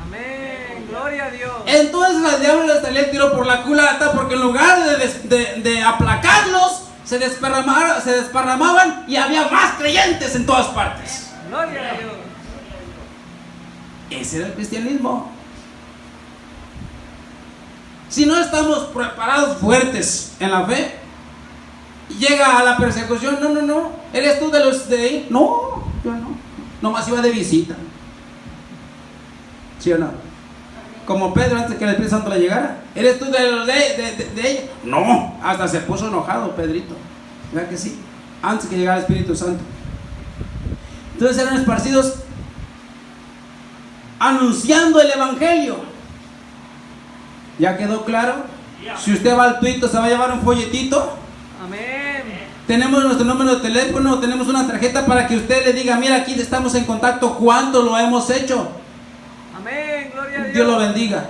Amén. Gloria Gloria a Dios. Entonces al diablo le salió el tiro por la culata, porque en lugar de aplacarlos, se desparramaban y había más creyentes en todas partes. Gloria a Dios. Ese era el cristianismo. Si no estamos preparados fuertes en la fe, llega a la persecución. No, ¿eres tú de los de ahí? No, yo no. Nomás iba de visita. ¿Sí o no? Como Pedro antes que el Espíritu Santo le llegara. ¿Eres tú de los de ella? No, hasta se puso enojado Pedrito. ¿Verdad que sí? Antes que llegara el Espíritu Santo. Entonces eran esparcidos anunciando el Evangelio. ¿Ya quedó claro? Si usted va al Twitter, se va a llevar un folletito. Amén. Tenemos nuestro número de teléfono, tenemos una tarjeta para que usted le diga: mira, aquí estamos en contacto, ¿cuánto lo hemos hecho? Amén, gloria a Dios. Dios lo bendiga.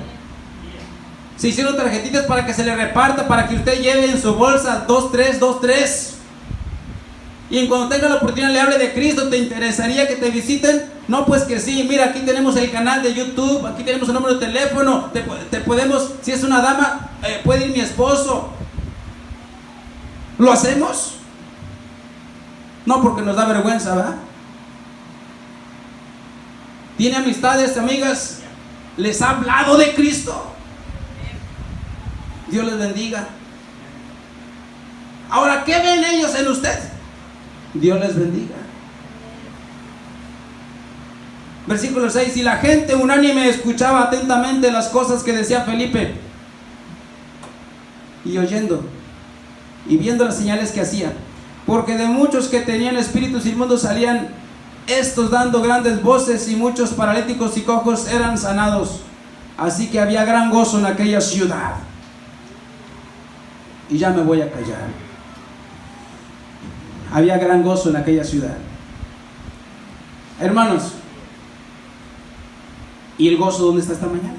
Se hicieron tarjetitas para que se le reparta, para que usted lleve en su bolsa 2-3. Y en cuando tenga la oportunidad le hable de Cristo. ¿Te interesaría que te visiten? No, pues que sí. Mira, aquí tenemos el canal de YouTube, aquí tenemos el número de teléfono. Te podemos, si es una dama, puede ir mi esposo. ¿Lo hacemos? No, porque nos da vergüenza, ¿verdad? ¿Tiene amistades, amigas? ¿Les ha hablado de Cristo? Dios les bendiga. Ahora, ¿qué ven ellos en usted? Dios les bendiga. Versículo 6. Y la gente unánime escuchaba atentamente las cosas que decía Felipe, y oyendo y viendo las señales que hacía, porque de muchos que tenían espíritus inmundos salían estos dando grandes voces, y muchos paralíticos y cojos eran sanados. Así que había gran gozo en aquella ciudad. Y ya me voy a callar. Había gran gozo en aquella ciudad. Hermanos, ¿y el gozo dónde está esta mañana?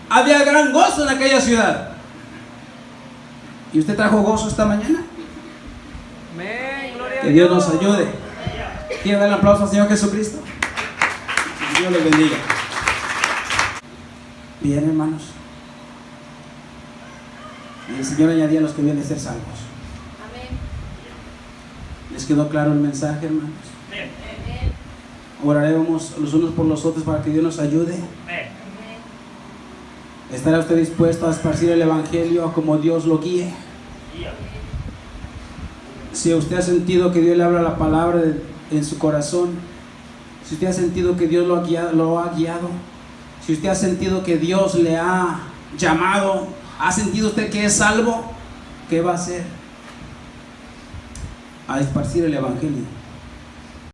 Había gran gozo en aquella ciudad. ¿Y usted trajo gozo esta mañana? Amén, gloria a Que Dios nos ayude. ¿Quieren dar un aplauso al Señor Jesucristo? Dios les bendiga. Bien, hermanos. Y el Señor añadía a los que vienen a ser salvos. ¿Les quedó claro el mensaje, hermanos? Oraremos los unos por los otros para que Dios nos ayude. ¿Estará usted dispuesto a esparcir el Evangelio como Dios lo guíe? Si usted ha sentido que Dios le habla la palabra en su corazón, si usted ha sentido que Dios lo ha guiado, si usted ha sentido que Dios le ha llamado, ¿ha sentido usted que es salvo? ¿Qué va a hacer? A esparcir el Evangelio.